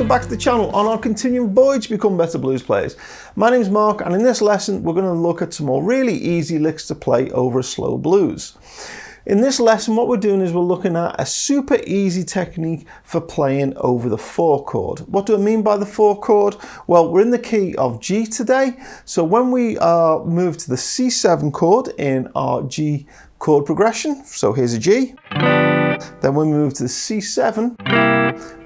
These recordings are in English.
back to the channel on our continuing voyage to become better blues players. My name's Mark, and in this lesson we're going to look at some more really easy licks to play over a slow blues. In this lesson what we're doing is we're looking at a super easy technique for playing over the 4 chord. What do I mean by the 4 chord? Well, we're in the key of G today, so when we move to the C7 chord in our G chord progression, so here's a G, then when we move to the C7,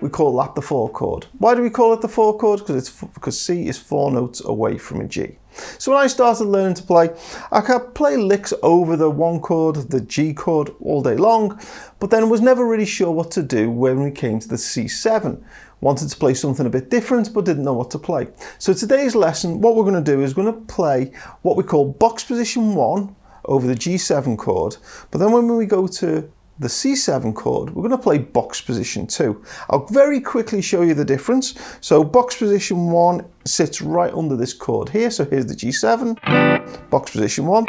we call that the 4 chord. Why do we call it the 4 chord? Because C is 4 notes away from a G. So when I started learning to play, I could play licks over the 1 chord, the G chord, all day long, but then was never really sure what to do when we came to the C7. Wanted to play something a bit different, but didn't know what to play. So today's lesson, what we're going to do is we're going to play what we call box position 1 over the G7 chord, but then when we go to the C7 chord, we're going to play box position 2. I'll very quickly show you the difference. So box position 1 sits right under this chord here. So here's the G7, box position 1.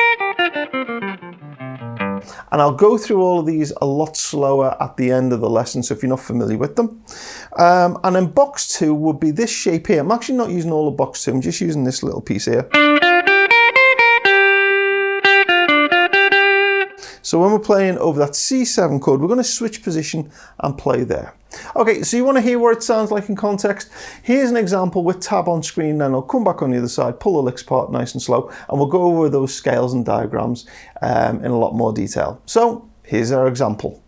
And I'll go through all of these a lot slower at the end of the lesson, so if you're not familiar with them. And then box 2 would be this shape here. I'm actually not using all of box 2, I'm just using this little piece here. So when we're playing over that C7 chord, we're going to switch position and play there. Okay, so you want to hear what it sounds like in context? Here's an example with tab on screen, then I'll come back on the other side, pull the licks apart nice and slow, and we'll go over those scales and diagrams in a lot more detail. So here's our example.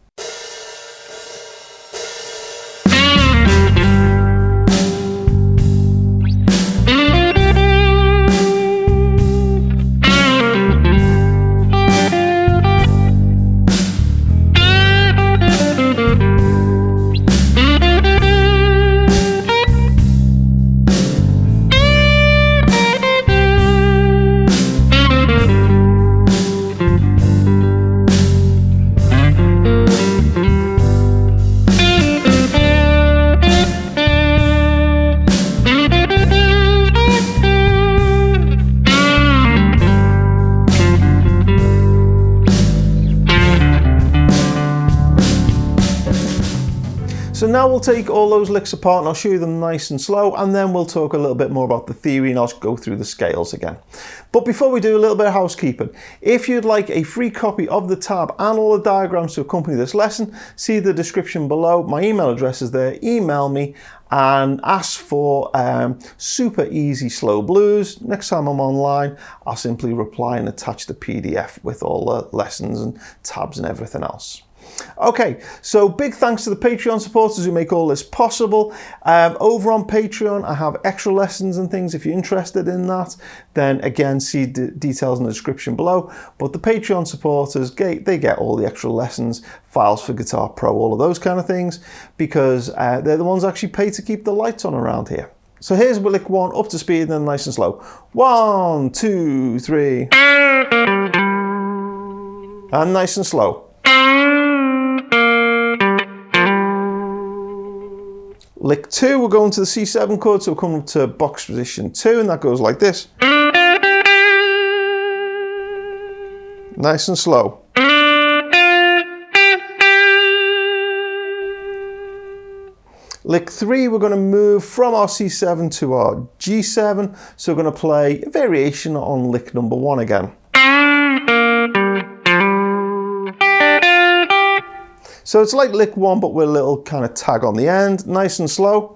So now we'll take all those licks apart and I'll show you them nice and slow, and then we'll talk a little bit more about the theory and I'll go through the scales again. But before we do, a little bit of housekeeping. If you'd like a free copy of the tab and all the diagrams to accompany this lesson, see the description below. My email address is there. Email me and ask for super easy slow blues. Next time I'm online, I'll simply reply and attach the PDF with all the lessons and tabs and everything else. Okay, so big thanks to the Patreon supporters who make all this possible. Over on Patreon, I have extra lessons and things. If you're interested in that, then again, see details in the description below. But the Patreon supporters, they get all the extra lessons, files for Guitar Pro, all of those kind of things, because they're the ones actually paid to keep the lights on around here. So here's lick 1 up to speed and then nice and slow. 1, 2, 3. And nice and slow. Lick 2, we're going to the C7 chord, so we're coming up to box position 2, and that goes like this. Nice and slow. Lick 3, we're going to move from our C7 to our G7, so we're going to play a variation on lick number 1 again. So it's like lick 1, but with a little kind of tag on the end, nice and slow.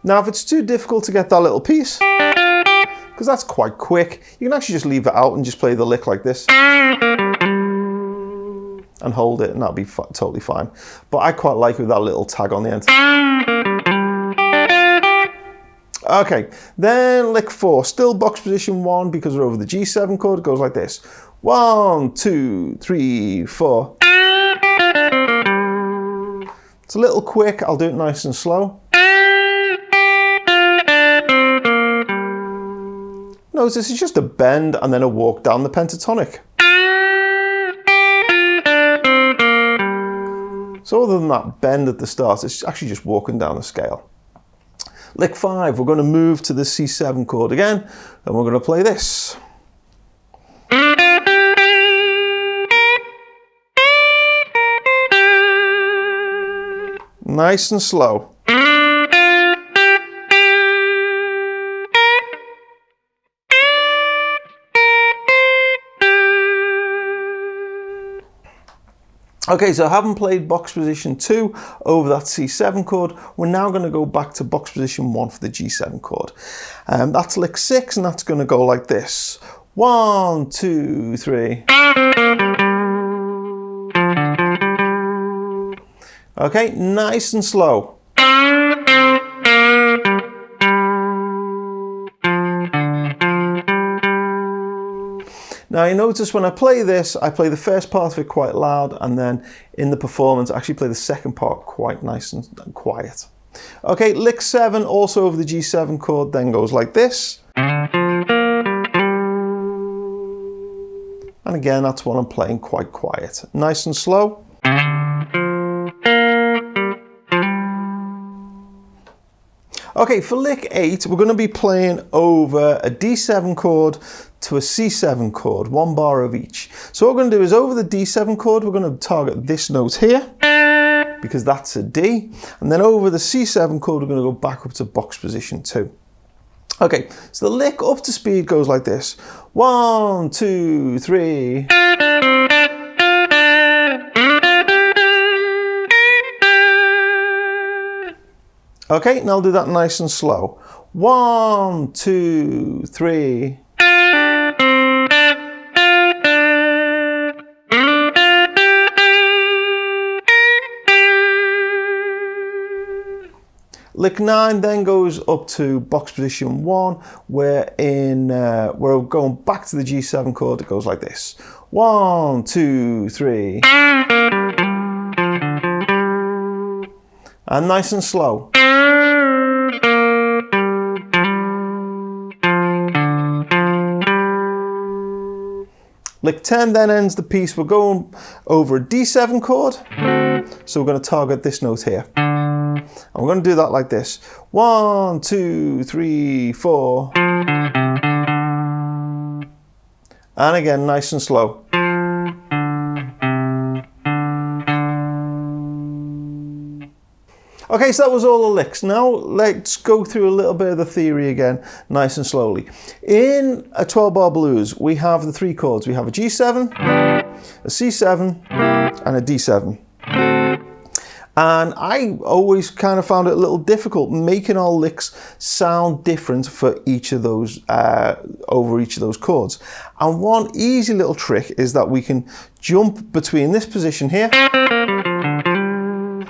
Now, if it's too difficult to get that little piece, because that's quite quick, you can actually just leave it out and just play the lick like this. And hold it, and that'll be totally fine. But I quite like it with that little tag on the end. Okay, then lick 4, still box position 1 because we're over the G7 chord. It goes like this. 1, 2, 3, 4. It's a little quick, I'll do it nice and slow. Notice this is just a bend and then a walk down the pentatonic. So other than that bend at the start, it's actually just walking down the scale. Lick 5, we're going to move to the C7 chord again, and we're going to play this. Nice and slow. Okay, so having played box position 2 over that C7 chord, we're now going to go back to box position 1 for the G7 chord. That's lick 6, and that's going to go like this. 1, 2, 3. Okay, nice and slow. Now you notice when I play this, I play the first part of it quite loud, and then in the performance I actually play the second part quite nice and quiet. Okay, lick 7 also over the G7 chord then goes like this. And again, that's what I'm playing quite quiet. Nice and slow. Okay, for lick 8, we're going to be playing over a D7 chord to a C7 chord, 1 bar of each. So what we're going to do is over the D7 chord, we're going to target this note here, because that's a D. And then over the C7 chord, we're going to go back up to box position 2. Okay, so the lick up to speed goes like this. 1, 2, 3. Okay, now I'll do that nice and slow. 1, 2, 3. Lick 9 then goes up to box position 1, where we're going back to the G7 chord. It goes like this. 1, 2, 3. And nice and slow. Lick 10 then ends the piece. We're going over a D7 chord. So we're going to target this note here. And we're going to do that like this. 1, 2, 3, 4. And again, nice and slow. Okay, so that was all the licks. Now let's go through a little bit of the theory again, nice and slowly. In a 12-bar blues, we have the 3 chords. We have a G7, a C7, and a D7. And I always kind of found it a little difficult making our licks sound different for each of those, over each of those chords. And one easy little trick is that we can jump between this position here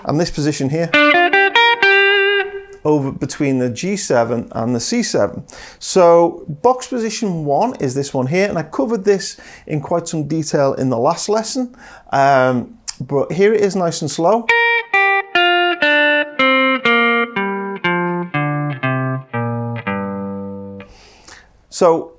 and this position here, over between the G7 and the C7. So box position 1 is this one here, and I covered this in quite some detail in the last lesson, but here it is nice and slow. So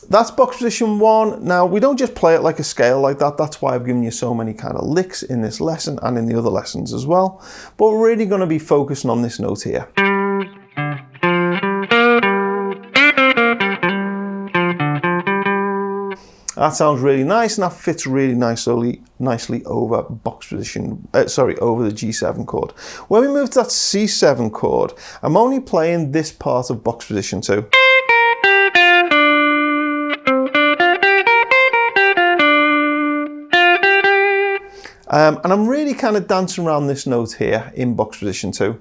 that's box position 1. Now we don't just play it like a scale like that. That's why I've given you so many kind of licks in this lesson and in the other lessons as well. But we're really going to be focusing on this note here. That sounds really nice, and that fits really nicely over box position, over the G7 chord. When we move to that C7 chord, I'm only playing this part of box position 2. And I'm really kind of dancing around this note here in box position 2.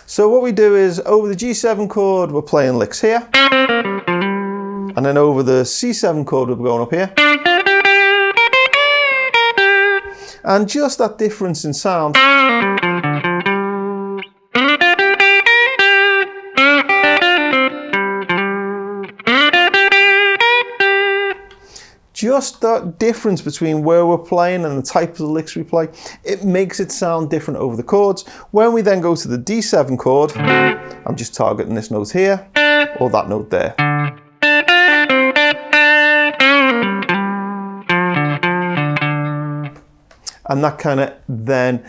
So what we do is over the G7 chord, we're playing licks here. And then over the C7 chord, we're going up here. And just that difference in sound. Just that difference between where we're playing and the type of the licks we play, it makes it sound different over the chords. When we then go to the D7 chord, I'm just targeting this note here, or that note there. And that kind of then,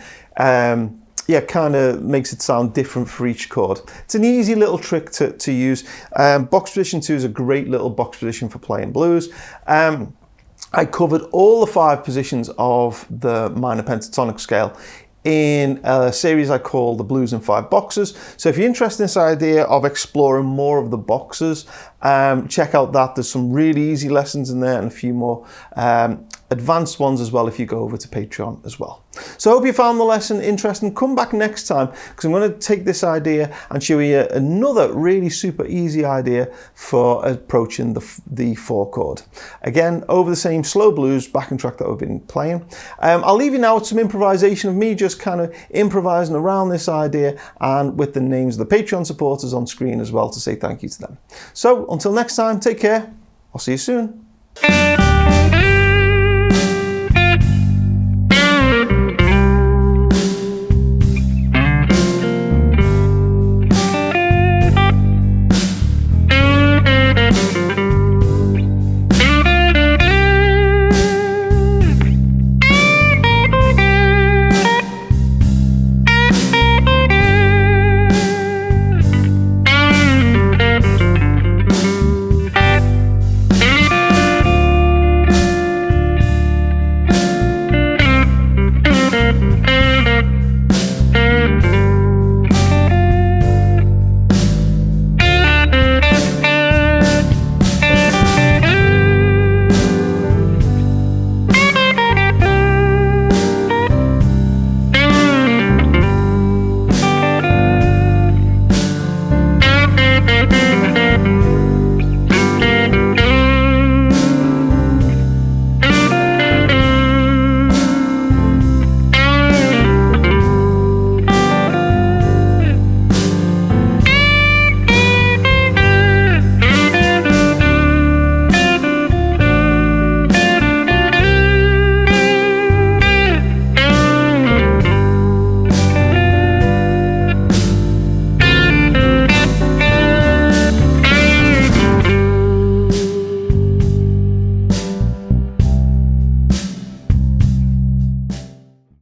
kind of makes it sound different for each chord. It's an easy little trick to use. Box position 2 is a great little box position for playing blues. I covered all the 5 positions of the minor pentatonic scale in a series I call the Blues in 5 Boxes. So if you're interested in this idea of exploring more of the boxes, check out that. There's some really easy lessons in there and a few more advanced ones as well if you go over to Patreon as well. So I hope you found the lesson interesting. Come back next time because I'm going to take this idea and show you another really super easy idea for approaching the 4 chord. Again, over the same slow blues backing track that we've been playing. I'll leave you now with some improvisation of me just kind of improvising around this idea and with the names of the Patreon supporters on screen as well to say thank you to them. So until next time, take care. I'll see you soon.